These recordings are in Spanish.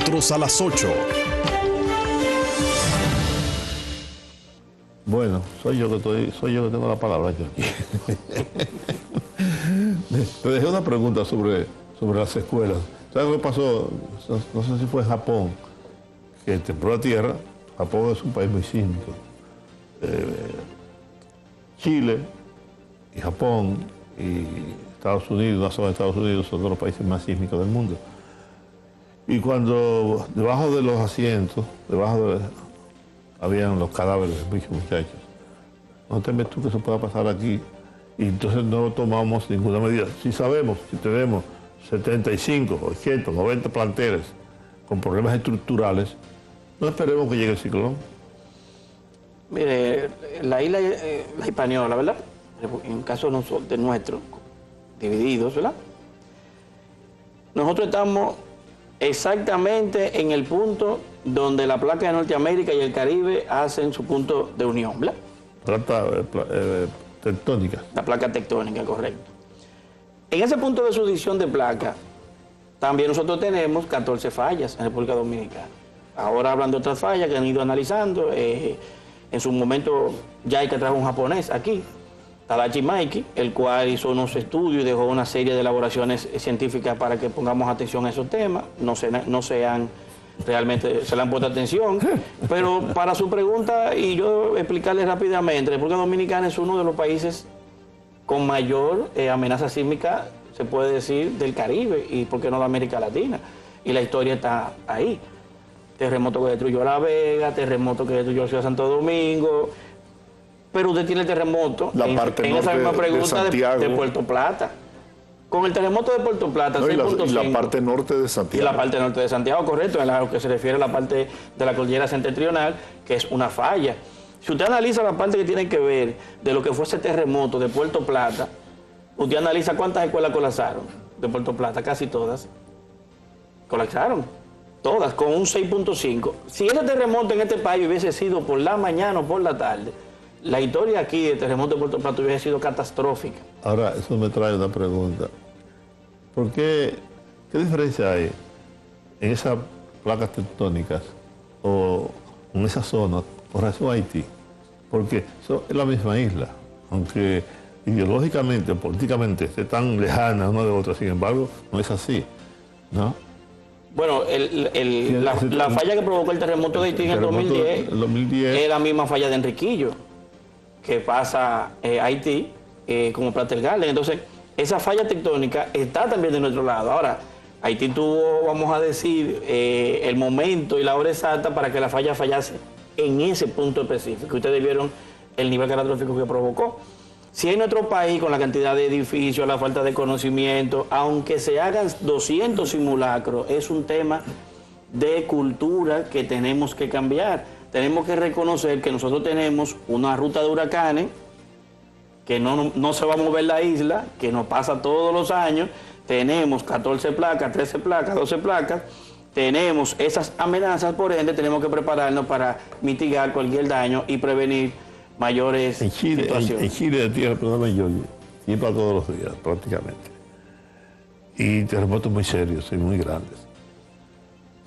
nosotros a las 8. Bueno, soy yo que tengo la palabra aquí. Te dejé una pregunta sobre las escuelas. ¿Sabes lo que pasó? No sé si fue en Japón, que tembló la tierra. Japón es un país muy sísmico. Chile y Japón y Estados Unidos, una zona de Estados Unidos, son los países más sísmicos del mundo. Y cuando debajo de los asientos, habían los cadáveres de muchos muchachos. ¿No temes tú que eso pueda pasar aquí? Y entonces no tomamos ninguna medida. Si sabemos, si tenemos 75, 80, 90 planteles con problemas estructurales, no esperemos que llegue el ciclón. Mire, la isla, la Hispaniola, ¿verdad? En el caso de nuestro, divididos, ¿verdad? Nosotros estamos exactamente en el punto donde la placa de Norteamérica y el Caribe hacen su punto de unión, ¿verdad? Plata tectónica. La placa tectónica, correcto. En ese punto de subdivisión de placa, también nosotros tenemos 14 fallas en República Dominicana. Ahora hablan de otras fallas que han ido analizando. En su momento, JICA trajo un japonés aquí, Tadashi Maiki, el cual hizo unos estudios y dejó una serie de elaboraciones científicas para que pongamos atención a esos temas. Realmente se le han puesto atención, pero para su pregunta, y yo explicarle rápidamente, República Dominicana es uno de los países con mayor amenaza sísmica, se puede decir, del Caribe y por qué no de América Latina, y la historia está ahí. Terremoto que destruyó La Vega, terremoto que destruyó Ciudad Santo Domingo, pero usted tiene el terremoto en esa misma pregunta de Puerto Plata. Con el terremoto de Puerto Plata, no, 6.5. Y la parte norte de Santiago. Y la parte norte de Santiago, correcto, en lo que se refiere a la parte de la cordillera septentrional, que es una falla. Si usted analiza la parte que tiene que ver de lo que fue ese terremoto de Puerto Plata, usted analiza cuántas escuelas colapsaron de Puerto Plata, casi todas. Colapsaron, todas, con un 6.5. Si ese terremoto en este país hubiese sido por la mañana o por la tarde, la historia aquí del terremoto de Puerto Plata hubiese sido catastrófica. Ahora, eso me trae una pregunta. ¿Por qué diferencia hay en esas placas tectónicas o en esa zona con relación a Haití? Porque eso es la misma isla, aunque ideológicamente, políticamente esté tan lejana una de otra, sin embargo, no es así, ¿no? Bueno, la falla que provocó el terremoto de Haití en el 2010 es la misma falla de Enriquillo, que pasa Haití como Plater Garden. Entonces, esa falla tectónica está también de nuestro lado. Ahora, Haití tuvo, vamos a decir, el momento y la hora exacta para que la falla fallase en ese punto específico. Ustedes vieron el nivel catastrófico que provocó. Si en nuestro país, con la cantidad de edificios, la falta de conocimiento, aunque se hagan 200 simulacros, es un tema de cultura que tenemos que cambiar. Tenemos que reconocer que nosotros tenemos una ruta de huracanes, que no se va a mover la isla, que nos pasa todos los años. Tenemos 14 placas, 13 placas, 12 placas. Tenemos esas amenazas, por ende tenemos que prepararnos para mitigar cualquier daño y prevenir mayores situaciones. En Chile tiene el problema de Yoyo, y para todos los días prácticamente. Y terremotos muy serios y muy grandes.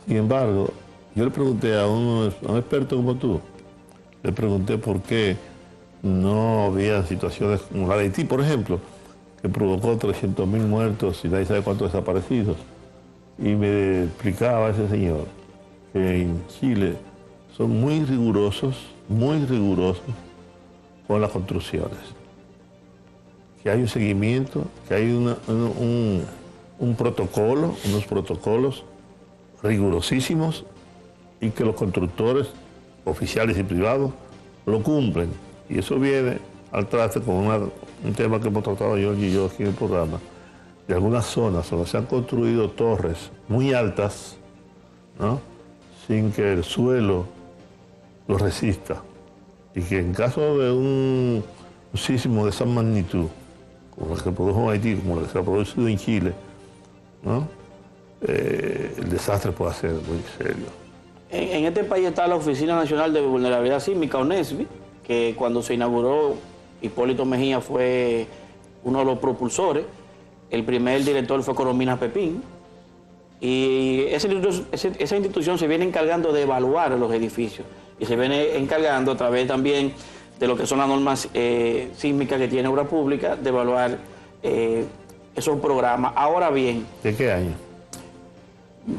Sin embargo, yo le pregunté a un experto como tú, le pregunté por qué no había situaciones como la de Haití, por ejemplo, que provocó 300.000 muertos y nadie sabe cuántos desaparecidos. Y me explicaba ese señor que en Chile son muy rigurosos con las construcciones. Que hay un seguimiento, que hay un protocolo, unos protocolos rigurosísimos y que los constructores oficiales y privados lo cumplen. Y eso viene al traste con un tema que hemos tratado yo y yo aquí en el programa, de algunas zonas donde se han construido torres muy altas, ¿no?, sin que el suelo lo resista. Y que en caso de un sismo de esa magnitud, como el que se produjo en Haití, como el que se ha producido en Chile, ¿no?, el desastre puede ser muy serio. En este país está la Oficina Nacional de Vulnerabilidad Sísmica, ONESVI, que cuando se inauguró, Hipólito Mejía fue uno de los propulsores. El primer director fue Coromina Pepín. Y esa institución se viene encargando de evaluar los edificios y se viene encargando a través también de lo que son las normas sísmicas que tiene Obra Pública, de evaluar esos programas. Ahora bien... ¿De qué año?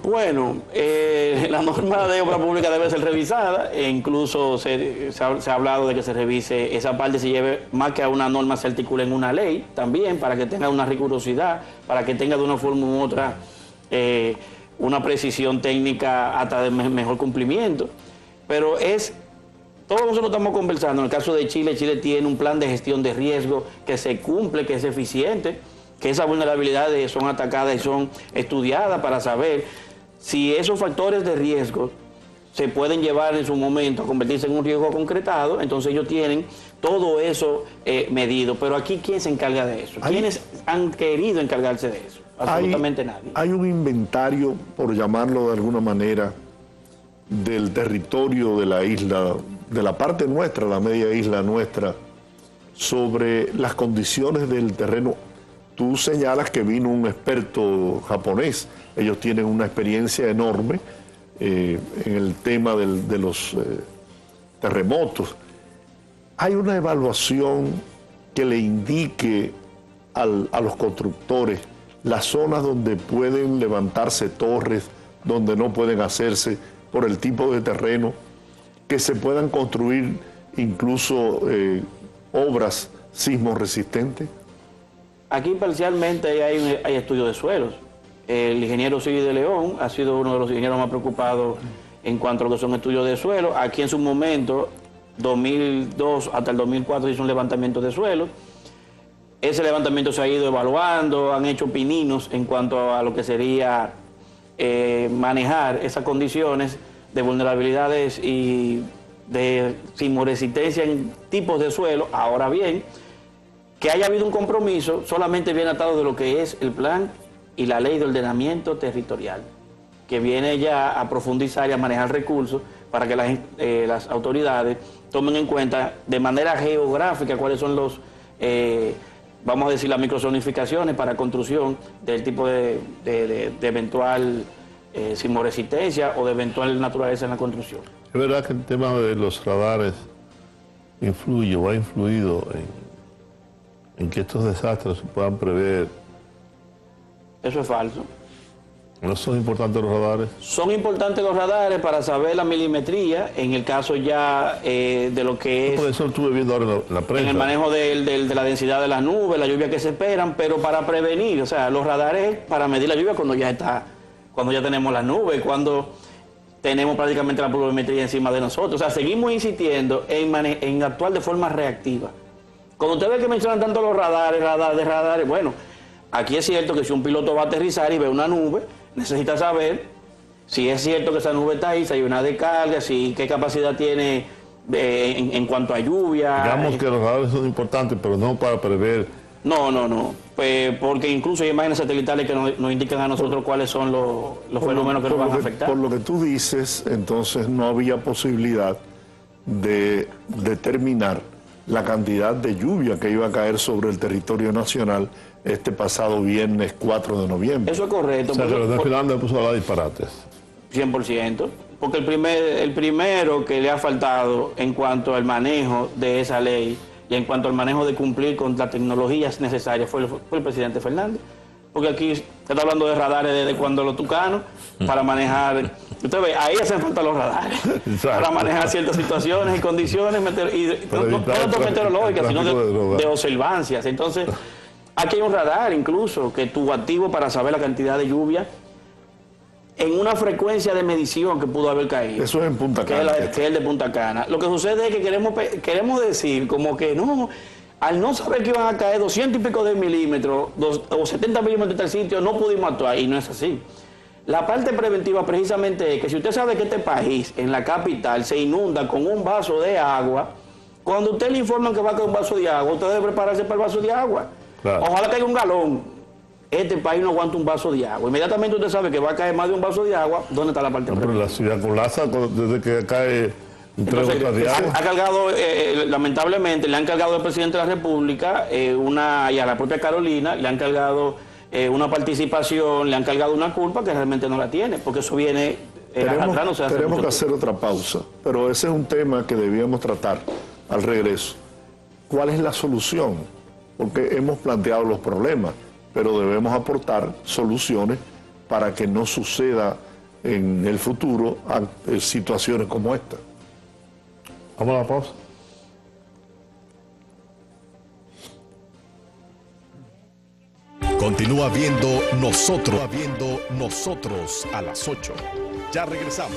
Bueno, la norma de Obra Pública debe ser revisada e incluso se ha hablado de que se revise esa parte, se lleve más que a una norma, se articule en una ley también para que tenga una rigurosidad, para que tenga de una forma u otra una precisión técnica hasta de mejor cumplimiento. Pero todos nosotros estamos conversando, en el caso de Chile, Chile tiene un plan de gestión de riesgo que se cumple, que es eficiente, que esas vulnerabilidades son atacadas y son estudiadas para saber si esos factores de riesgo se pueden llevar en su momento a convertirse en un riesgo concretado. Entonces ellos tienen todo eso medido. Pero aquí, ¿quién se encarga de eso? ¿Quiénes han querido encargarse de eso? Absolutamente nadie. Hay un inventario, por llamarlo de alguna manera, del territorio de la isla, de la parte nuestra, la media isla nuestra, sobre las condiciones del terreno. Tú señalas que vino un experto japonés. Ellos tienen una experiencia enorme en el tema de los terremotos. ¿Hay una evaluación que le indique a los constructores las zonas donde pueden levantarse torres, donde no pueden hacerse por el tipo de terreno, que se puedan construir incluso obras sismo resistentes? Aquí parcialmente hay estudios de suelos. El ingeniero Silvio de León ha sido uno de los ingenieros más preocupados en cuanto a lo que son estudios de suelo. Aquí en su momento, 2002 hasta el 2004, hizo un levantamiento de suelo. Ese levantamiento se ha ido evaluando, han hecho pininos en cuanto a lo que sería manejar esas condiciones de vulnerabilidades y de sismoresistencia en tipos de suelo. Ahora bien, que haya habido un compromiso solamente viene atado de lo que es el plan y la ley de ordenamiento territorial, que viene ya a profundizar y a manejar recursos para que las autoridades tomen en cuenta de manera geográfica cuáles son los, vamos a decir, las microzonificaciones para construcción del tipo de eventual sismoresistencia o de eventual naturaleza en la construcción. Es verdad que el tema de los radares influye o ha influido en que estos desastres se puedan prever. Eso es falso. ¿No son importantes los radares? Son importantes los radares para saber la milimetría, en el caso ya de lo que es... Por eso estuve viendo ahora en la prensa. En el manejo de la densidad de las nubes, la lluvia que se esperan, pero para prevenir, o sea, los radares para medir la lluvia cuando ya tenemos las nubes, cuando tenemos prácticamente la pluviometría encima de nosotros. O sea, seguimos insistiendo en actuar de forma reactiva. Cuando usted ve que mencionan tanto los radares, bueno, aquí es cierto que si un piloto va a aterrizar y ve una nube, necesita saber si es cierto que esa nube está ahí, si hay una descarga, si qué capacidad tiene en cuanto a lluvia. Digamos que los radares son importantes, pero no para prever. No. Pues porque incluso hay imágenes satelitales que nos indican a nosotros cuáles son los fenómenos que nos van a afectar. Por lo que tú dices, entonces no había posibilidad de determinar la cantidad de lluvia que iba a caer sobre el territorio nacional este pasado viernes 4 de noviembre. Eso es correcto. O sea, que los de Finlandia puso a hablar disparates. 100%. Porque el primero que le ha faltado en cuanto al manejo de esa ley y en cuanto al manejo de cumplir con las tecnologías necesarias fue el presidente Fernández. Porque aquí se está hablando de radares desde cuando los tucanos para manejar... Usted ve, ahí hacen falta los radares. Exacto. Para manejar ciertas situaciones y condiciones, no tanto meteorológicas, sino de observancias. Entonces, aquí hay un radar incluso que tuvo activo para saber la cantidad de lluvia en una frecuencia de medición que pudo haber caído. Eso es en Punta Cana. Que es el de Punta Cana. Lo que sucede es que queremos decir como que no... Al no saber que iban a caer 200 y pico de milímetros o 70 milímetros de tal sitio, no pudimos actuar, y no es así. La parte preventiva precisamente es que si usted sabe que este país, en la capital, se inunda con un vaso de agua, cuando usted le informan que va a caer un vaso de agua, usted debe prepararse para el vaso de agua. Claro. Ojalá caiga un galón. Este país no aguanta un vaso de agua. Inmediatamente usted sabe que va a caer más de un vaso de agua, ¿dónde está la parte preventiva? Pero la ciudad colapsa desde que cae... Entonces, ha cargado, lamentablemente, le han cargado al presidente de la República y a la propia Carolina, le han cargado una participación, le han cargado una culpa que realmente no la tiene, porque eso viene arrastrándose. Tenemos que hacer otra pausa, pero ese es un tema que debíamos tratar al regreso. ¿Cuál es la solución? Porque hemos planteado los problemas, pero debemos aportar soluciones para que no suceda en el futuro situaciones como esta. Vamos a la pausa. Continúa viendo Nosotros a las 8. Ya regresamos.